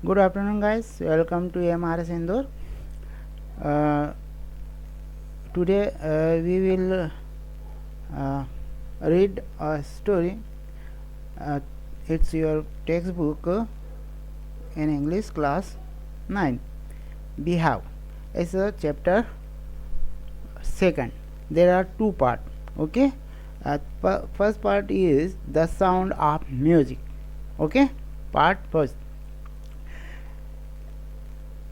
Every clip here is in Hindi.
Good afternoon, guys. Welcome to MRS Indore. Today we will read a story. It's your textbook in English class 9. Behave. It's a chapter second. There are two parts. Okay. First part is the sound of music. Okay. Part first.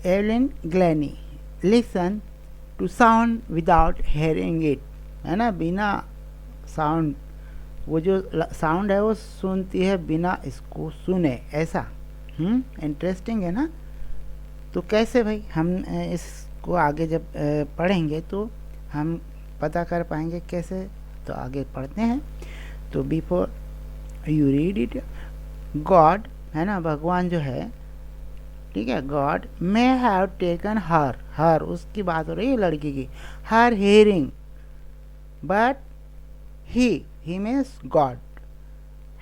Evelyn Glennie listen to sound without hearing it, है ना, बिना साउंड, वो जो साउंड है वो सुनती है बिना इसको सुने, ऐसा। इंटरेस्टिंग है ना। तो कैसे भाई हम इसको आगे जब पढ़ेंगे तो हम पता कर पाएंगे कैसे। तो आगे पढ़ते हैं। तो before you read it, God, है ना, भगवान जो है, ठीक है, God may have taken her उसकी बात हो रही है, लड़की की, her hearing, but he means God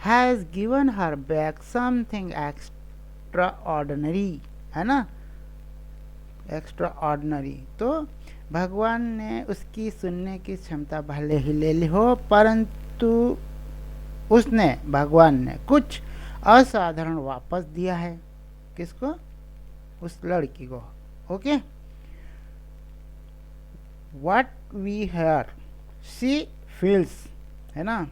has given her back something extraordinary, है ना, एक्स्ट्रा ऑर्डिनरी। तो भगवान ने उसकी सुनने की क्षमता भले ही ले ली हो, परंतु उसने, भगवान ने कुछ असाधारण वापस दिया है। किसको? उस लड़की को। Okay, what we hear she feels, है ना,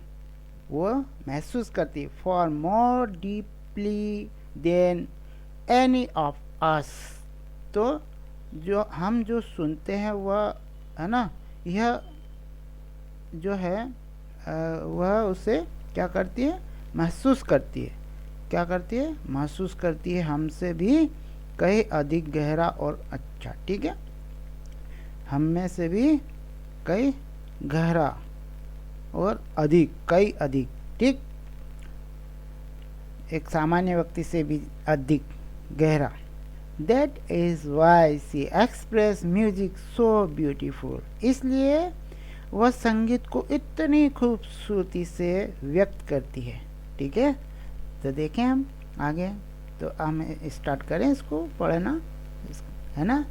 वो महसूस करती, far more deeply than any of us. तो जो हम जो सुनते हैं वह, है ना, यह जो है वह उसे क्या करती है? महसूस करती है। क्या करती है? महसूस करती है हमसे भी कहीं अधिक गहरा और अच्छा। ठीक है, हम में से भी कई गहरा और अधिक, कई अधिक, ठीक, एक सामान्य व्यक्ति से भी अधिक गहरा। That is why she express music so beautiful, इसलिए वह संगीत को इतनी खूबसूरती से व्यक्त करती है। ठीक है, तो देखें हम आगे। तो हम स्टार्ट करें इसको पढ़ना, है ना।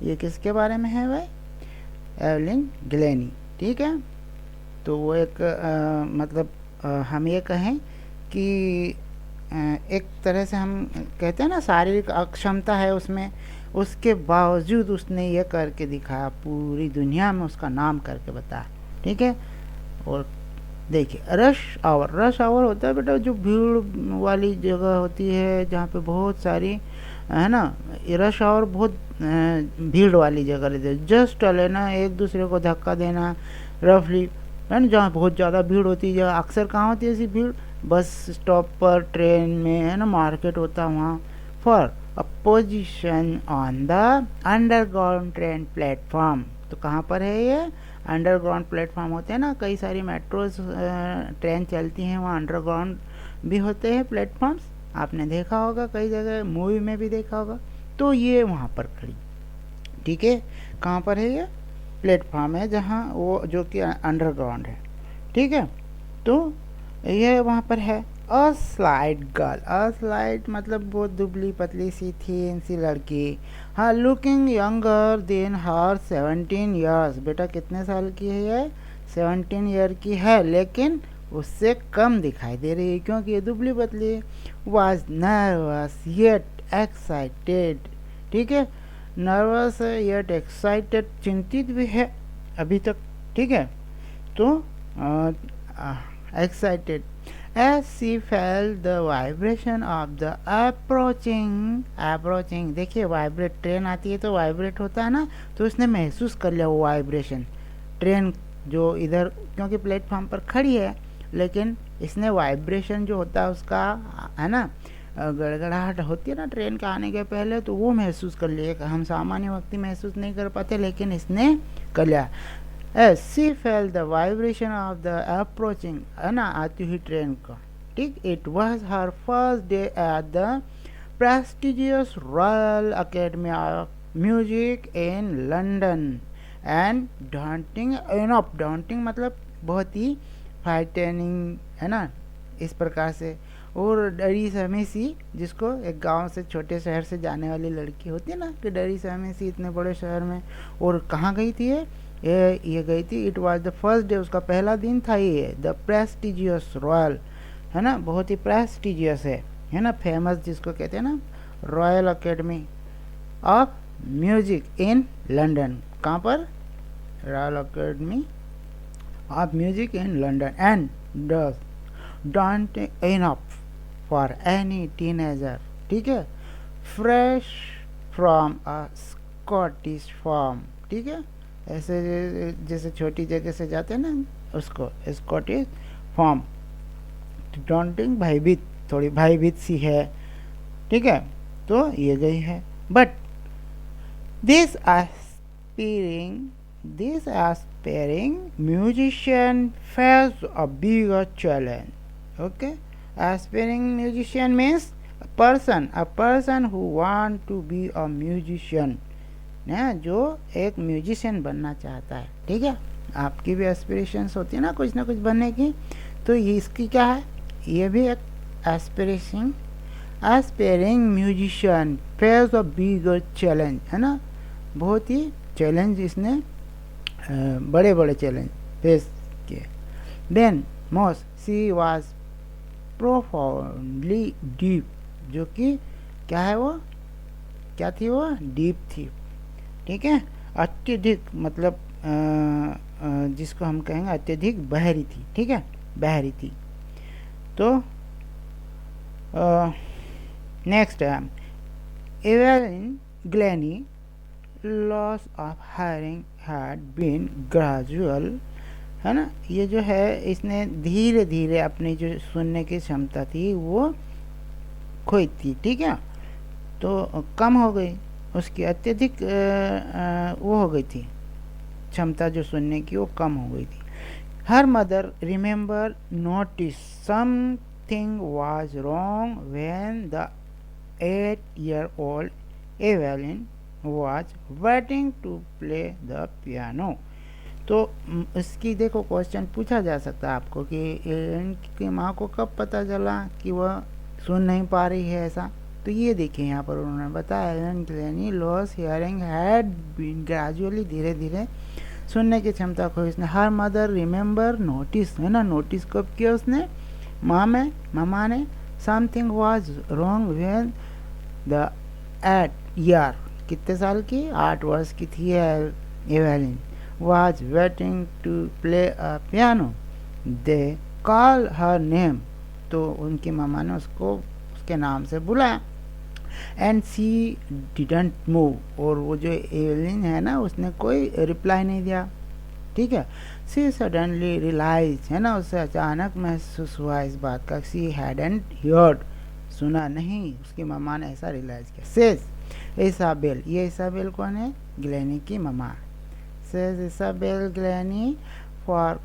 ये किसके बारे में है भाई? एवलिन ग्लैनी। ठीक है, तो वो एक मतलब हम ये कहें कि एक तरह से हम कहते हैं ना, शारीरिक अक्षमता है उसमें, उसके बावजूद उसने ये करके दिखाया, पूरी दुनिया में उसका नाम करके बताया। ठीक है, और देखिए, रश आवर होता है बेटा, जो भीड़ वाली जगह होती है जहाँ पे बहुत सारी, है ना, रश आवर बहुत भीड़ वाली जगह रहती है। जस्ट लेना, एक दूसरे को धक्का देना, रफली, है ना, जहाँ बहुत ज़्यादा भीड़ होती है। अक्सर कहाँ होती है ऐसी भीड़? बस स्टॉप पर, ट्रेन में, है ना, मार्केट होता है वहाँ। For a position on the underground train platform, तो कहाँ पर है ये? अंडरग्राउंड प्लेटफॉर्म होते हैं ना, कई सारी मेट्रोज ट्रेन चलती हैं, वहाँ अंडरग्राउंड भी होते हैं प्लेटफॉर्म्स, आपने देखा होगा, कई जगह मूवी में भी देखा होगा। तो ये वहाँ पर खड़ी, ठीक है, कहाँ पर है ये? प्लेटफॉर्म है जहाँ वो, जो कि अंडरग्राउंड है। ठीक है, तो ये वहाँ पर है। अ स्लाइड गर्ल, अ स्लाइड मतलब बहुत दुबली पतली सी थी सी लड़की, हाँ, लुकिंग यंगर देन हर 17 ईयर्स, बेटा कितने साल की है ये? 17 ईयर की है, लेकिन उससे कम दिखाई दे रही है क्योंकि ये दुबली पतली। वाज नर्वस येट एक्साइटेड, ठीक है, नर्वस है येट एक्साइटेड, चिंतित भी है अभी तक। ठीक है, तो excited as she felt the vibration of the approaching, देखिए वाइब्रेट, ट्रेन आती है तो वाइब्रेट होता है ना, तो उसने महसूस कर लिया वो वाइब्रेशन, ट्रेन जो इधर, क्योंकि प्लेटफॉर्म पर खड़ी है, लेकिन इसने वाइब्रेशन जो होता है उसका, है ना, गड़गड़ाहट होती है ना ट्रेन के आने के पहले, तो वो महसूस कर लिया। हम सामान्य व्यक्ति महसूस नहीं कर पाते, लेकिन इसने कर लिया। As she felt the vibration of the approaching, है ना, आती हुई ट्रेन का, ठीक। It was her first day at the prestigious Royal Academy of Music in London and daunting मतलब बहुत ही फ्राइटनिंग, है ना, इस प्रकार से और डरी सहमी सी, जिसको एक गांव से छोटे शहर से जाने वाली लड़की होती है ना, कि डरी सहमी सी इतने बड़े शहर में। और कहाँ गई थी ये गई थी, it was the first day, उसका पहला दिन था ये, द प्रेस्टिजियस रॉयल, है ना, बहुत ही प्रेस्टिजियस है ना, फेमस जिसको कहते हैं ना, royal academy of music in London. कहाँ पर? Royal academy of music in London, and does don't enough for any teenager, ठीक है, fresh from a Scottish farm, ठीक है, ऐसे जैसे छोटी जगह से जाते हैं ना, उसको स्कॉटिश फार्म। डॉन्टिंग भयभीत, थोड़ी भयभीत सी है, ठीक है, तो ये गई है। But this aspiring musician faced a bigger challenge. Okay, aspiring musician means a person who want to be a musician, ना, जो एक म्यूजिशियन बनना चाहता है, ठीक है। आपकी भी एस्पिरेशंस होती है ना कुछ बनने की, तो ये इसकी क्या है, ये भी एक aspiring musician face a bigger challenge, है ना, बहुत ही चैलेंज इसने बड़े बड़े चैलेंज फेस किए। Then most she was profoundly deep, जो कि क्या है वो, क्या थी वो, डीप थी, ठीक है। अत्यधिक मतलब जिसको हम कहेंगे अत्यधिक बहरी थी, ठीक है, बहरी थी। तो नेक्स्ट है Evelyn Glennie, loss of hearing had been gradual, है ना, ये जो है इसने धीरे धीरे अपनी जो सुनने की क्षमता थी वो खोई थी, ठीक है, तो कम हो गई उसकी, अत्यधिक वो हो गई थी क्षमता जो सुनने की, वो कम हो गई थी। Her mother remember notice something was wrong when the 8-year-old Evelyn was waiting to play the piano. तो इसकी देखो क्वेश्चन पूछा जा सकता है आपको कि इनकी माँ को कब पता चला कि वह सुन नहीं पा रही है ऐसा। तो ये देखिए यहाँ पर उन्होंने बताया Ellen Glennie loss hearing had been gradually, धीरे धीरे सुनने की क्षमता खो इसने। हर मदर रिमेंबर नोटिस, है ना, नोटिस कब किया उसने, मामा ने, something was wrong when the 8 year, कितने साल की, 8 वर्ष की थी Evelyn, was waiting to play a piano, they call her name, तो उनकी मामा ने उसको उसके नाम से बुलाया, एंड सी डिडंट मूव, और वो जो एवेलिन है ना उसने कोई रिप्लाई नहीं दिया, ठीक है। सी सडनली रियलाइज, है ना, उसे अचानक महसूस हुआ इस बात का, सी हैडंट हर्ड, सुना नहीं, उसकी मामा ने ऐसा रियलाइज किया। सेज इसाबेल, ये इसाबेल कौन है, ग्लेनी की मामा। Says Isabel Glennie for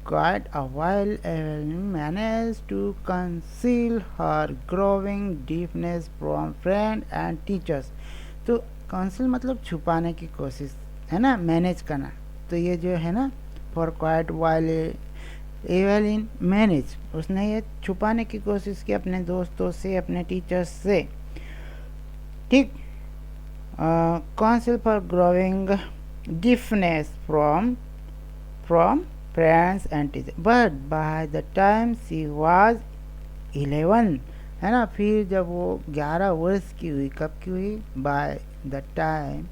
quite a while Evelyn managed to conceal her growing deafness from friends and teachers। तो conceal मतलब छुपाने की कोशिश, है ना, मैनेज करना। तो ये जो है ना for quite while Evelyn manage, उसने ये छुपाने की कोशिश की अपने दोस्तों से, अपने टीचर्स से, ठीक। conceal for growing deafness from friends and teachers, but by the time she was 11, है ना, फिर जब वो 11 वर्ष की हुई, कब की हुई, by the time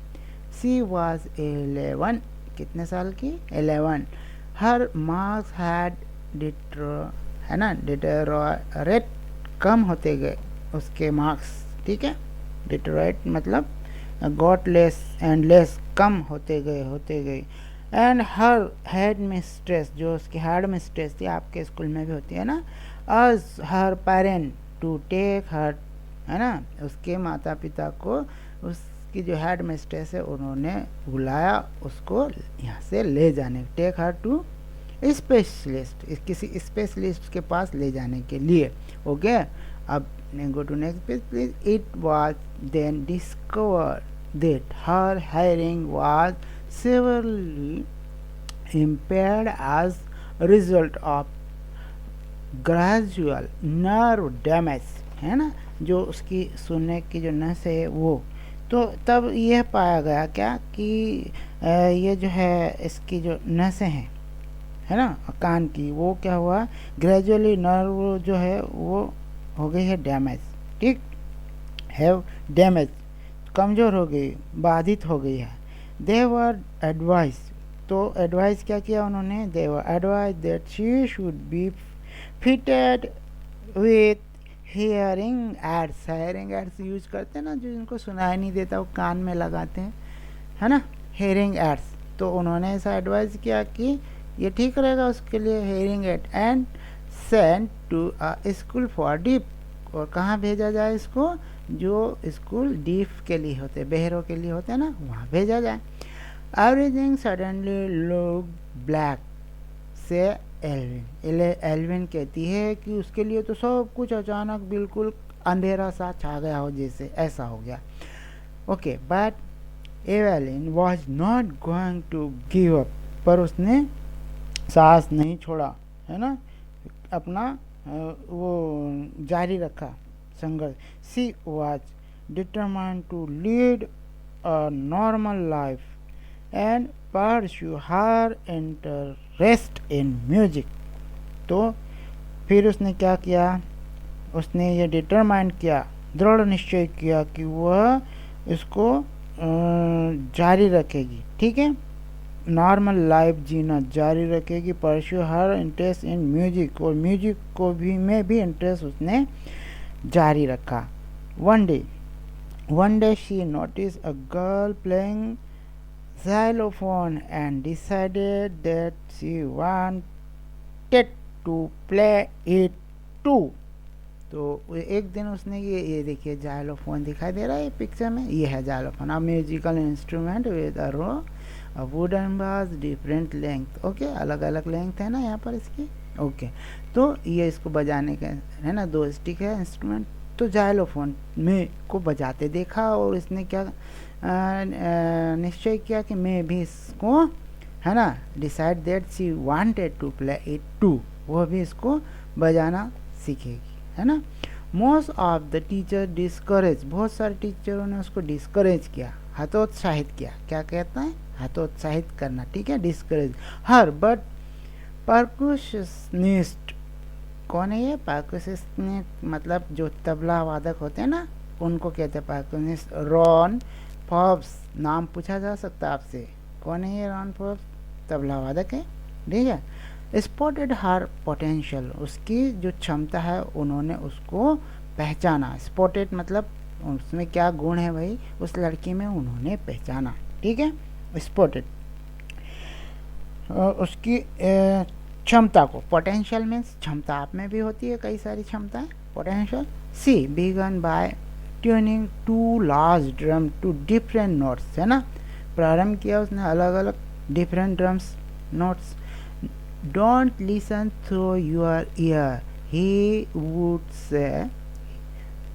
she was 11, कितने साल की, 11, her marks had है ना, deteriorate, कम होते गए उसके मार्क्स, ठीक है, deteriorate मतलब got less and less, कम होते गए। एंड हर हेड मिस्ट्रेस, जो उसकी हेड मिस्ट्रेस थी, आपके स्कूल में भी होती है ना, आज हर पेरेंट टू टेक हर, है ना, उसके माता पिता को उसकी जो हेड मिस्ट्रेस है उन्होंने बुलाया उसको यहाँ से ले जाने, टेक हर टू स्पेशलिस्ट, किसी स्पेशलिस्ट के पास ले जाने के लिए। ओके, अब go to next page please. It was then discovered that her hearing was severely impaired as a result of gradual nerve damage, है ना, जो उसकी सुनने की जो नस है वो। तो तब यह पाया गया क्या कि ये जो है इसकी जो नसें हैं, है ना, कान की, वो क्या हुआ, ग्रेजुअली नर्व जो है वो हो गई है डैमेज, ठीक, हैव डैमेज, कमज़ोर हो गई, बाधित हो गई है। दे वर एडवाइस, तो एडवाइस क्या किया उन्होंने, they were advice that she should be fitted with hearing aids. Hearing aids use करते हैं ना, जो जिनको सुनाई नहीं देता वो कान में लगाते हैं, है ना, हियरिंग एड्स। तो उन्होंने ऐसा एडवाइस किया कि ये ठीक रहेगा उसके लिए, hearing aid, and send to a school for deaf. और कहाँ भेजा जाए इसको, जो स्कूल डीफ के लिए होते, बहरों के लिए होते हैं ना, वहाँ भेजा जाए। एवरीथिंग सडनली लुक ब्लैक से एल्विन। एल्विन कहती है कि उसके लिए तो सब कुछ अचानक बिल्कुल अंधेरा सा छा गया हो, जैसे ऐसा हो गया। Okay, but Evelyn was not going to give up, पर उसने सांस नहीं छोड़ा, है ना, अपना वो जारी रखा संघर्ष। She was determined to lead a normal life and pursue her interest in music. तो फिर उसने क्या किया, उसने ये डिटरमाइंड किया, दृढ़ निश्चय किया कि वह इसको जारी रखेगी, ठीक है, नॉर्मल लाइफ जीना जारी रखेगी, pursue her interest in music, और म्यूजिक को भी में भी इंटरेस्ट उसने जारी रखा। One day she notice a girl playing xylophone and decided that she wanted to play it too। तो एक दिन उसने ये देखिए जाइलोफोन दिखाई दे रहा है पिक्चर में, ये है xylophone, a musical instrument with a row a wooden bars different length. Okay, अलग अलग लेंथ है ना यहाँ पर इसकी। ओके, तो ये इसको बजाने का है ना, 2 स्टिक है इंस्ट्रूमेंट। तो जाइलोफोन में को बजाते देखा और इसने क्या निश्चय किया कि मैं भी इसको, है ना, decide that she wanted to play it too, वह भी इसको बजाना सीखेगी, है ना। Most of the teacher discourage, बहुत सारे टीचरों ने उसको डिस्करेज किया, हतोत्साहित किया, क्या कहता है, हतोत्साहित करना, ठीक है, डिस्करेज हर, बट परकुशनिस्ट, कौन है ये परकुशनिस्ट, मतलब जो तबला वादक होते हैं ना, उनको कहते हैं परकुशनिस्ट। रॉन फॉब्स, नाम पूछा जा सकता है आपसे, कौन है ये रॉन फॉब्स, तबला वादक है, ठीक है। स्पॉटेड हर पोटेंशियल, उसकी जो क्षमता है उन्होंने उसको पहचाना। स्पॉटेड मतलब उसमें क्या गुण है भाई, उस लड़की में उन्होंने पहचाना, ठीक है, स्पॉटेड उसकी क्षमता को। पोटेंशियल मीन्स क्षमता, आप में भी होती है कई सारी क्षमताएं, potential. She began by tuning 2 large drum to different notes, है ना, प्रारंभ किया उसने अलग अलग different drums notes. Don't listen through your ear, he would say,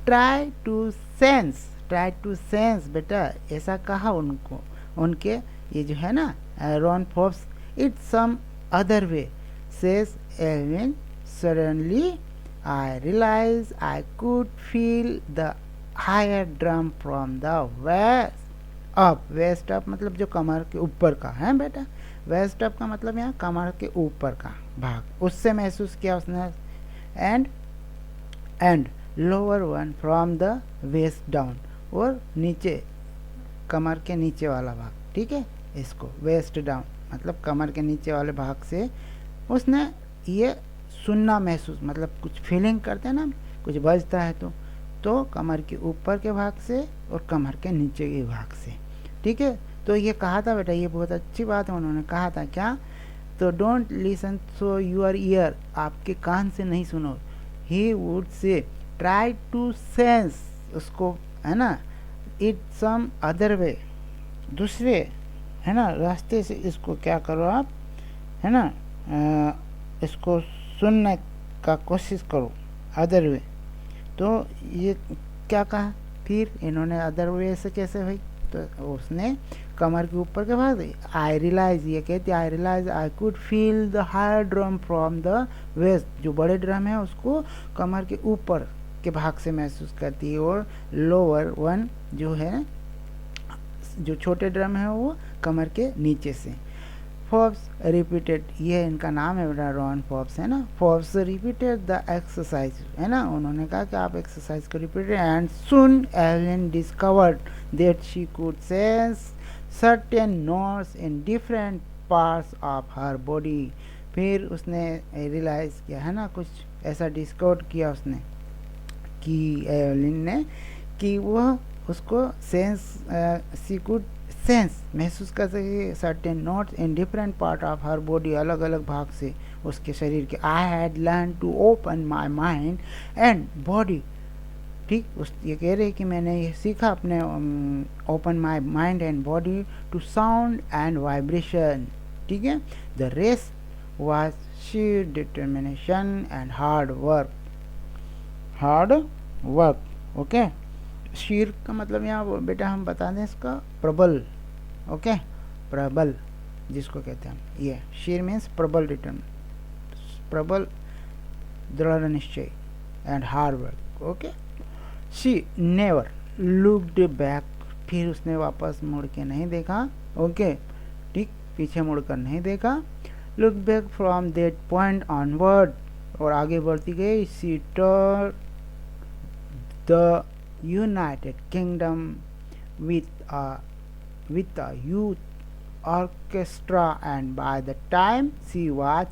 try to sense, try to sense, बेटा ऐसा कहा उनको, उनके ये जो है ना Ron Forbes. It some other way says Evelyn, suddenly I realise I could feel the higher drum from the waist up. Waste up मतलब जो कमर के ऊपर का है बेटा, वेस्ट अप का मतलब यहाँ कमर के ऊपर का भाग, उससे महसूस किया उसने। And lower one from the waist down, और नीचे कमर के नीचे वाला भाग, ठीक है, इसको वेस्ट डाउन मतलब कमर के नीचे वाले भाग से उसने ये सुनना महसूस, मतलब कुछ फीलिंग करते हैं ना, कुछ बजता है तो कमर के ऊपर के भाग से और कमर के नीचे के भाग से, ठीक है। तो ये कहा था बेटा, ये बहुत अच्छी बात है, उन्होंने कहा था क्या, तो don't listen through your ear, आपके कान से नहीं सुनो। He would say try to sense, उसको, है ना, इट सम अदर वे, दूसरे, है ना, रास्ते से इसको क्या करो आप, है ना, इसको सुनने का कोशिश करो, अदर वे। तो ये क्या कहा फिर इन्होंने, अदर वे से कैसे भाई, तो उसने कमर के ऊपर के भाग दे। आई रियलाइज, ये कहती I realise I could feel the higher drum from the waist, जो बड़े ड्रम है उसको कमर के ऊपर के भाग से महसूस करती है, और लोअर वन जो है, जो छोटे ड्रम है वो कमर के नीचे से। फोर्ब्स रिपीटेड, ये इनका नाम है बेटा, रॉन फोर्ब्स है ना। फोर्ब्स रिपीटेड द एक्सरसाइज, है ना, उन्होंने कहा कि आप एक्सरसाइज को repeat, and soon Evelyn discovered that she could sense certain notes in different parts of her body. फिर उसने रियलाइज किया, है ना, कुछ ऐसा डिस्कवर किया उसने कि एवेलिन ने, कि वह उसको सेंस, सी कुड सेंस, महसूस कर सके certain notes in different part of her body, अलग अलग भाग से उसके शरीर के। I had learn to open my mind and body, ठीक, उस ये कह रहे कि मैंने ये सीखा अपने open my mind and body to sound and vibration, ठीक है। The rest was sheer determination and hard work, okay. Sheer का मतलब यहाँ बेटा हम बता दें इसका प्रबल, ओके, प्रबल जिसको कहते हैं हम, ये शीर मीन्स प्रबल, रिटर्न प्रबल, दृढ़ निश्चय, and hard work, okay. She never looked back, फिर उसने वापस मुड़ के नहीं देखा, ओके, ठीक, पीछे मुड़कर नहीं देखा। Look back from that point onward, और आगे बढ़ती गई। She turn the United Kingdom with a youth orchestra, and by the time she was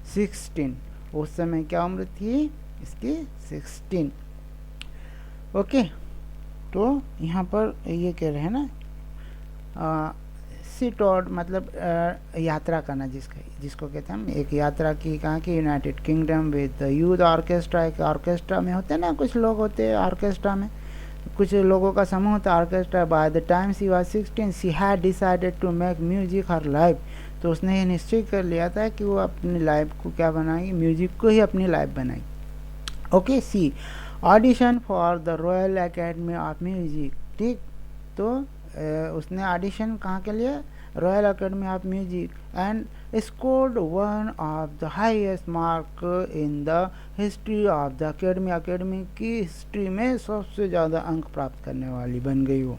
16, उस समय क्या उम्र थी इसकी, 16, ओके। तो यहाँ पर ये कह रहे हैं ना, सीटोड मतलब यात्रा करना, जिसको कहते हैं हम, एक यात्रा की कहाँ की, United kingdom with youth orchestra. एक ऑर्केस्ट्रा में होते हैं ना, कुछ लोग होते हैं ऑर्केस्ट्रा में, कुछ लोगों का समूह होता है orchestra. By the time she was 16 she had decided to make music her life, तो उसने ये निश्चय कर लिया था कि वो अपनी लाइफ को क्या बनाएगी, म्यूजिक को ही अपनी लाइफ बनाएगी, okay. She audition for the royal academy of music, ठीक, तो उसने ऑडिशन कहाँ के लिए, royal academy of music, and scored one of the highest mark in the history of the academy, academy की हिस्ट्री में सबसे ज़्यादा अंक प्राप्त करने वाली बन गई वो,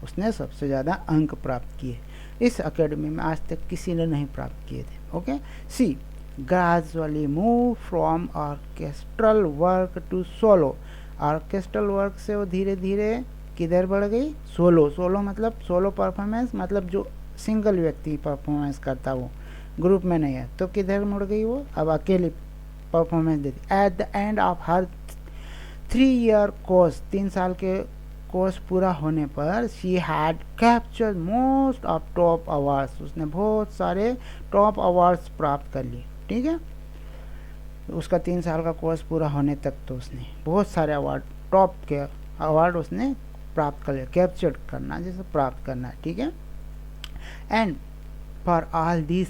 उसने सबसे ज़्यादा अंक प्राप्त किए इस अकेडमी में, आज तक किसी ने नहीं प्राप्त किए थे, okay. She gradually move from orchestral work to solo, orchestral work से वो धीरे धीरे किधर बढ़ गई, सोलो मतलब सोलो परफॉर्मेंस, मतलब जो सिंगल व्यक्ति परफॉर्मेंस करता वो ग्रुप में नहीं है, तो किधर मुड़ गई वो, अब अकेले परफॉर्मेंस देती। At the end of her 3-year course, 3 साल के कोर्स पूरा होने पर, she had captured most of top awards, उसने बहुत सारे टॉप अवार्ड्स प्राप्त कर लिए, ठीक है। उसका 3 साल का कोर्स पूरा होने तक तो उसने बहुत सारे अवार्ड, टॉप के अवार्ड उसने प्राप्त कर लिया, कैप्चर करना जैसे प्राप्त करना है, ठीक है। And for all this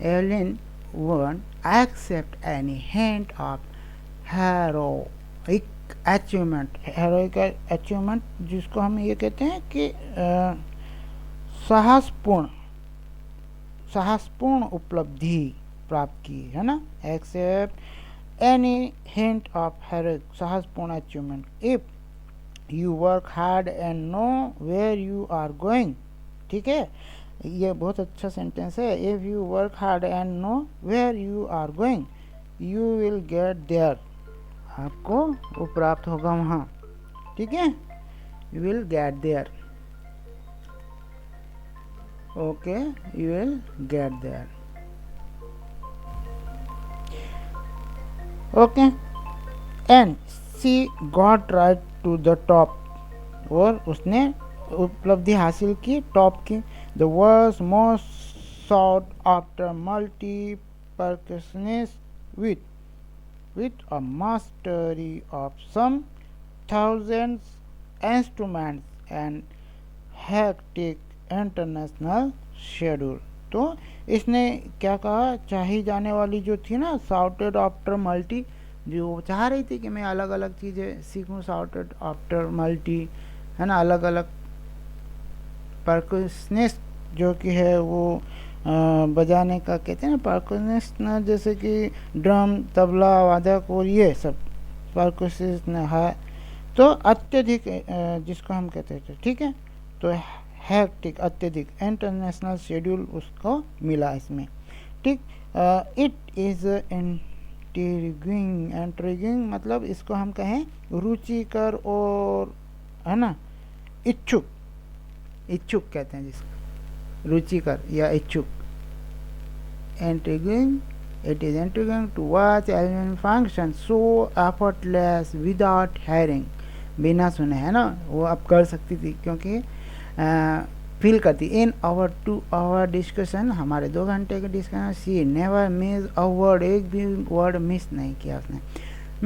Evelyn won't accept any hint of heroic achievement, heroic achievement जिसको हम ये कहते हैं कि साहसपूर्ण उपलब्धि प्राप्त की, है ना, except any hint of heroic, साहसपूर्ण achievement, if you work hard and know where you are going, ठीक है, ये बहुत अच्छा सेंटेंस है। If you work hard and know where you are going you will get there, आपको वो प्राप्त होगा वहाँ, ठीक है, you will get there, okay, you will get there, okay. And she got right to the top, और उसने उपलब्धि हासिल की, टॉप की। The world's most sought after multi-percussionist with a mastery of some thousands instruments and hectic international schedule। तो इसने क्या कहा, चाही जाने वाली जो थी ना, साउटेड आफ्टर मल्टी, जो चाह रही थी कि मैं अलग अलग चीज़ें सीखूं, साउटेड आफ्टर मल्टी, है ना, अलग अलग परकुशनिस्ट जो कि है वो बजाने का कहते हैं ना, परकुशनिस्ट ना, जैसे कि ड्रम, तबला वादक और ये सब परकुशनिस्ट है। तो अत्यधिक जिसको हम कहते थे, ठीक है, तो हैक्टिक अत्यधिक इंटरनेशनल शेड्यूल उसको मिला इसमें, ठीक। इट इज़ इंट्रिगिंग मतलब इसको हम कहें रुचिकर और, है ना, इच्छुक, इच्छुक कहते हैं जिसको, रुचिकर या इच्छुक। Intriguing, it is intriguing to watch alien function so effortless without hearing, बिना सुने, है ना, वो अब कर सकती थी क्योंकि फील करती। इन आवर 2 आवर डिस्कशन, हमारे 2 घंटे के discussion, she never miss a word, एक भी वर्ड मिस नहीं किया उसने।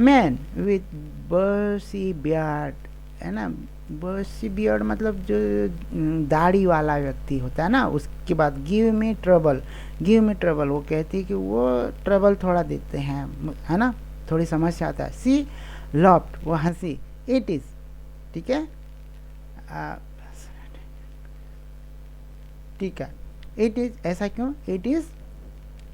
मैन विथ बर्सी बियर्ड, है ना, बर्सी बियर्ड मतलब जो दाढ़ी वाला व्यक्ति होता है ना, उसके बाद give me trouble, give me trouble, वो कहती है कि वो ट्रबल थोड़ा देते हैं, है ना, थोड़ी समस्या आता है। सी लॉफ्ट, वो हंसी। इट इज़, ठीक है, ठीक है, इट इज़, ऐसा क्यों, इट इज़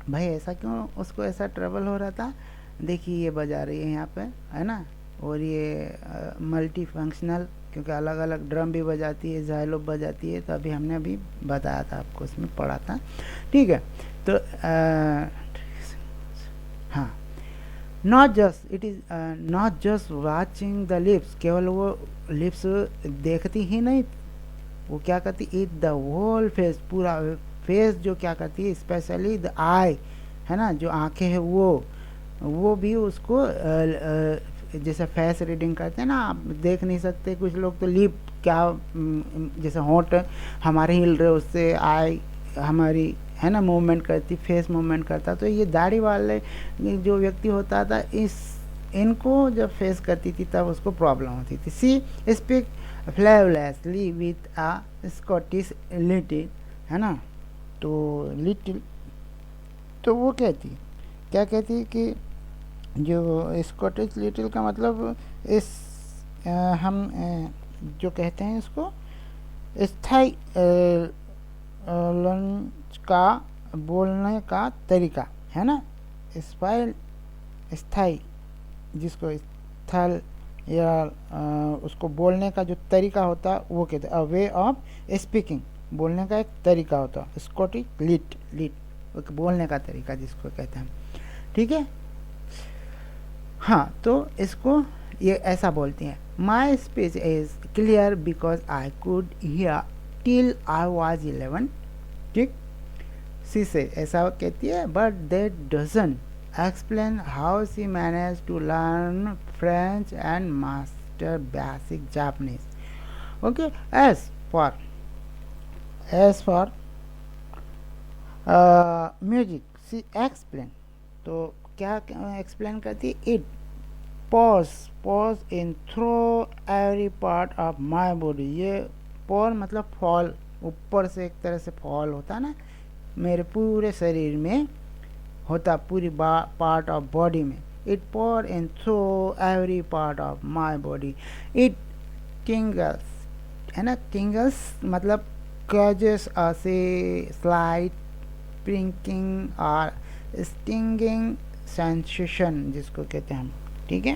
भाई ऐसा क्यों उसको ऐसा ट्रबल हो रहा था। देखिए ये बजा रही है यहाँ पे, है ना, और ये मल्टी फंक्शनल, क्योंकि अलग अलग ड्रम भी बजाती है, ज़ाइलो बजाती है, तो अभी हमने अभी बताया था आपको, इसमें पढ़ा था, ठीक है। तो हाँ, not just, it is not just watching the lips, केवल वो लिप्स देखती ही नहीं, वो क्या करती, इट द होल फेस, पूरा फेस जो क्या करती है, स्पेशली द आई, है ना, जो आंखें हैं वो भी उसको जैसे फेस रीडिंग करते हैं ना, आप देख नहीं सकते, कुछ लोग तो लिप क्या जैसे होंठ हमारे हिल रहे, उससे आई हमारी, है ना, मूवमेंट करती, फेस मूवमेंट करता। तो ये दाढ़ी वाले जो व्यक्ति होता था, इनको जब फेस करती थी तब उसको प्रॉब्लम होती थी। She speak flawlessly with a Scottish little, है ना, तो लिटिल, तो वो कहती, क्या कहती कि जो स्कॉटिश लिटिल का मतलब इस हम जो कहते हैं इसको स्थाई लंच का बोलने का तरीका, है ना, स्थाई जिसको स्थल या उसको बोलने का जो तरीका होता वो कहते हैं, अ वे ऑफ स्पीकिंग, बोलने का एक तरीका होता, स्कॉटिश लिट बोलने का तरीका जिसको कहते हैं, ठीक है। हाँ, तो इसको ये ऐसा बोलती हैं, my speech is clear because I could hear till I was 11, ठीक। सी से ऐसा कहती है, but that doesn't explain how she managed to learn French and master basic Japanese. Okay, as for music, she explain, तो क्या explain करती, it pause in through every part of my body, ये pour मतलब fall, ऊपर से एक तरह से fall होता ना, मेरे पूरे शरीर में होता, पूरी पार्ट ऑफ बॉडी में। It pour in through every part of my body, it tingles, है ना, टिंगल्स मतलब कैजेस से स्लाइट प्रिंकिंग और स्टिंगिंग सेंसेशन जिसको कहते हैं हम, ठीक है,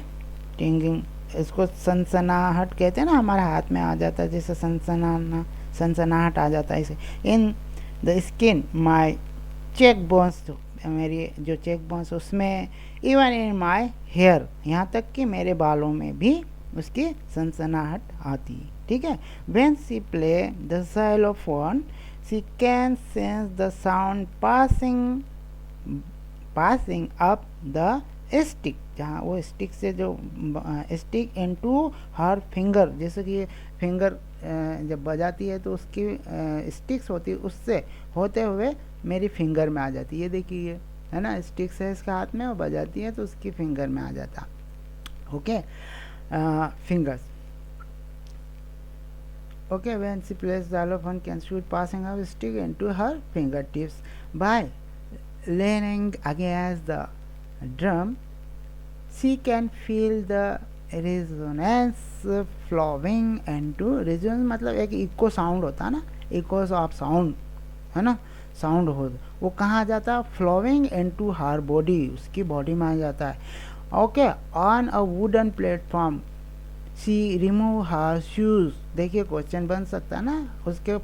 टिंगिंग, इसको सनसनाहट कहते हैं ना, हमारे हाथ में आ जाता है जैसे सनसनाहट आ जाता है इसे। In the skin my cheek bones, मेरी जो चेक बोन्स उसमें, इवन इन माई हेयर, यहाँ तक कि मेरे बालों में भी उसकी सनसनाहट आती है, ठीक है। When she play the xylophone she can sense the sound passing up the stick, जहाँ वो स्टिक से जो स्टिक इनटू हर फिंगर, जैसे कि फिंगर जब बजाती है तो उसकी स्टिक्स होती है, उससे होते हुए मेरी फिंगर में आ जाती है, ये देखिए, है ना, स्टिक्स है इसके हाथ में, वो बजाती है तो उसकी फिंगर में आ जाता, okay, fingers, okay. When she plays xylophone can shoot passing up stick into her finger tips by leaning against the drum, she can feel the resonance flowing into, resonance मतलब एक इको साउंड होता है ना, इकोस ऑफ साउंड, है ना, साउंड हो, वो कहाँ जाता है, फ्लोविंग इनटू हर बॉडी, उसकी बॉडी में आ जाता है। Okay, on a wooden platform she remove her shoes, देखिए क्वेश्चन बन सकता है ना, उसके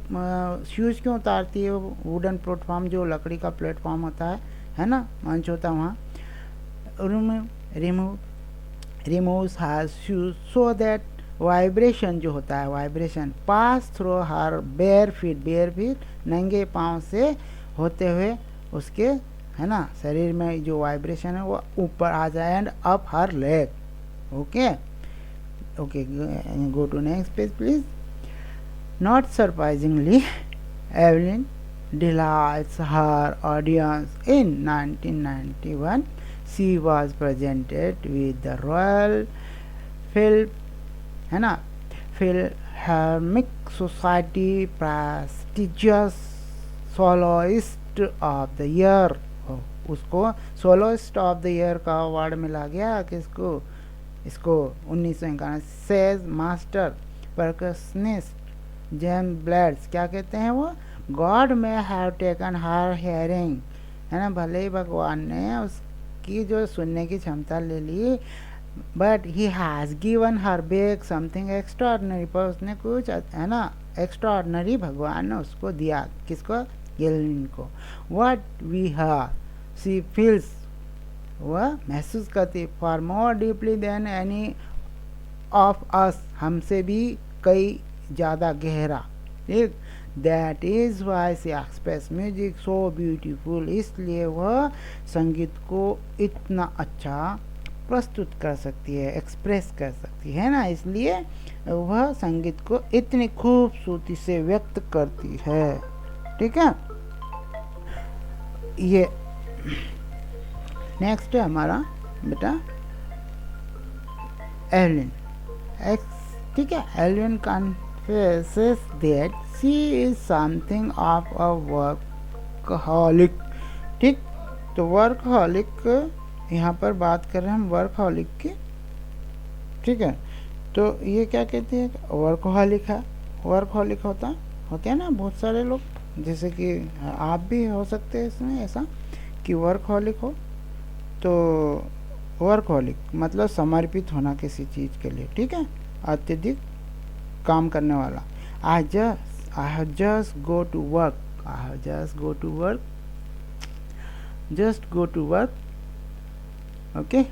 शूज क्यों उतारती है वो, वुडन प्लेटफॉर्म जो लकड़ी का प्लेटफॉर्म होता है ना, मंच होता है वहाँ, remove removes her shoes so that vibration जो होता है, वाइब्रेशन पास थ्रू हर बेयर फीट नंगे पाँव से होते हुए उसके, है ना, शरीर में जो वाइब्रेशन है वो ऊपर आ जाए and up her leg. Okay okay, go to next page please. Not surprisingly Evelyn delights her audience in 1991. She was presented with the Royal Phil, है ना, Philharmonic Society prestigious soloist of the year। उसको सोलोइस्ट ऑफ द ईयर का अवार्ड मिला गया किसको, इसको 1991। सेज मास्टर परकसनिस्ट जेम्स ब्लेड्स, क्या कहते हैं वो, गॉड में हैव टेकन हर हेयरिंग, है ना, भले ही भगवान ने उसकी जो सुनने की क्षमता ले ली, but he has given her back something extraordinary, पर उसने कुछ, है ना, एक्स्ट्राऑर्डिनरी भगवान ने उसको दिया, किसको, एवलिन को। What we hear she feels, वह महसूस करती, far more deeply than any of us, हमसे भी कई ज़्यादा गहरा, ठीक। That is why she express music so beautiful, इसलिए वह संगीत को इतना अच्छा प्रस्तुत कर सकती है, एक्सप्रेस कर सकती है ना, इसलिए वह संगीत को इतनी खूबसूरती से व्यक्त करती है, ठीक है। ये नेक्स्ट है हमारा बेटा एवलिन, ठीक है। Evelyn confesses that she is something of a workaholic, ठीक। तो वर्कहॉलिक, यहाँ पर बात कर रहे हैं हम वर्कहॉलिक की, ठीक है। तो ये क्या कहते हैं, वर्कहॉलिक है, वर्कहॉलिक होते हैं ना बहुत सारे लोग, जैसे कि आप भी हो सकते हैं इसमें ऐसा कि वर्कहॉलिक हो, तो वर्कहॉलिक मतलब समर्पित होना किसी चीज़ के लिए, ठीक है, अत्यधिक काम करने वाला। I have just go to work, I have just go to work, just go to work, okay.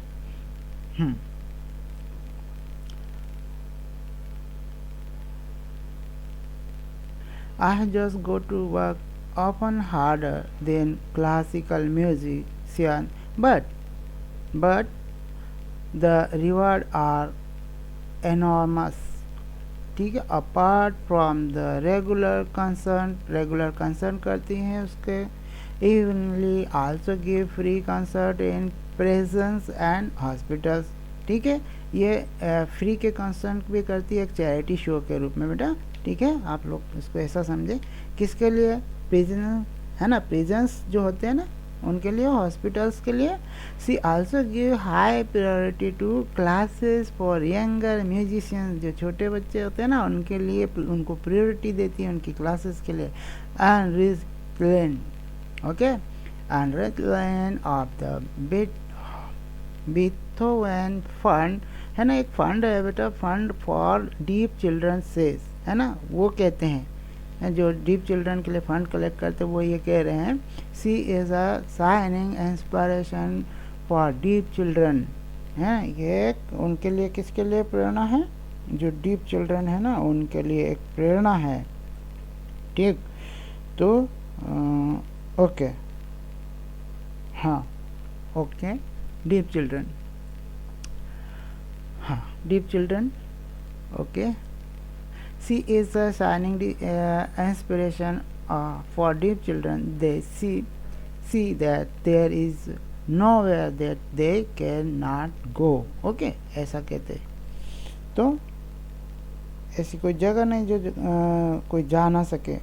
I have just go to work often harder than classical musician, but the reward are enormous, ठीक है। Apart from the regular concern करती हैं उसके, evenly also give free concert in presence and hospitals, ठीक है। ये फ्री के कंसर्ट भी करती है एक चैरिटी शो के रूप में बेटा, ठीक है। आप लोग इसको ऐसा समझे, किसके लिए, प्रिजन, है ना, प्रिजन्स जो होते हैं ना उनके लिए, हॉस्पिटल्स के लिए। She also give high priority to classes for younger musicians, जो छोटे बच्चे होते हैं ना उनके लिए उनको प्रायोरिटी देती है उनकी क्लासेस के लिए। And rich plain, okay, and rich plain of the Beethoven fund, है ना, एक फंड है बेटा, fund for deaf children says, है ना, वो कहते हैं जो डीप चिल्ड्रन के लिए फंड कलेक्ट करते, वो ये कह रहे हैं, she is a shining inspiration for deaf children, है, ये उनके लिए, किसके लिए प्रेरणा है, जो डीप चिल्ड्रन है ना उनके लिए एक प्रेरणा है, ठीक। तो ओके, हाँ, ओके, डीप चिल्ड्रन, हाँ, deep children, okay. She is a shining inspiration for deep children. They see that there is nowhere that they cannot go. Okay, ऐसा कहते। तो ऐसी कोई जगह नहीं जो कोई जा ना सके।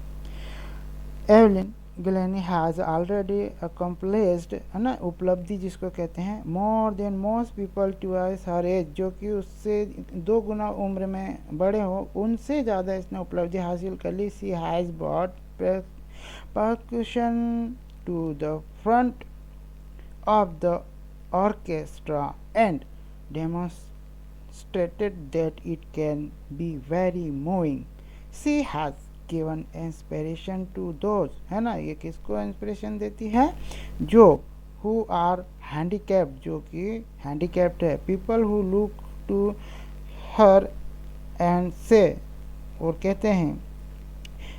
Evelyn Glennie has already accomplished, है ना, उपलब्धि जिसको कहते हैं, more than most people twice her age, जो कि उससे 2 गुना उम्र में बड़े हो, उनसे ज़्यादा इसने उपलब्धि हासिल कर ली। She has brought percussion to the front of the orchestra and demonstrated that it can be very moving. She has given inspiration to those, है ना, ये किसको इंस्पिरेशन देती है, जो who are handicapped, जो कि handicapped है, people who look to her and say, और कहते हैं,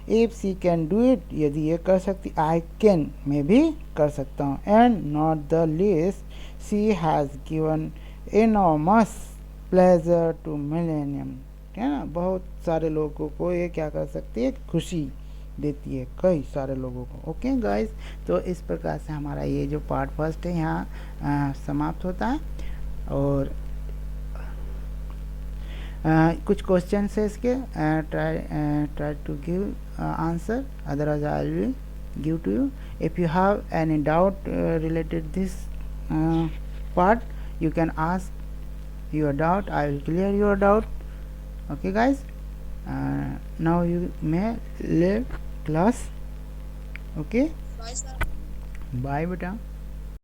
if she can do it, यदि ये कर सकती, आई कैन, मैं भी कर सकता हूँ, and not the least she has given enormous pleasure to millennium, है ना, बहुत सारे लोगों को ये क्या कर सकती है, खुशी देती है कई सारे लोगों को। ओके गाइस, तो इस प्रकार से हमारा ये जो पार्ट फर्स्ट है यहाँ समाप्त होता है, और कुछ क्वेश्चन है इसके, try to give answer, otherwise I will give to you. If you have any doubt related this part, you can ask your doubt, I will clear your doubt. Okay guys, now you may leave class. Okay, Bye, sir. bye beta.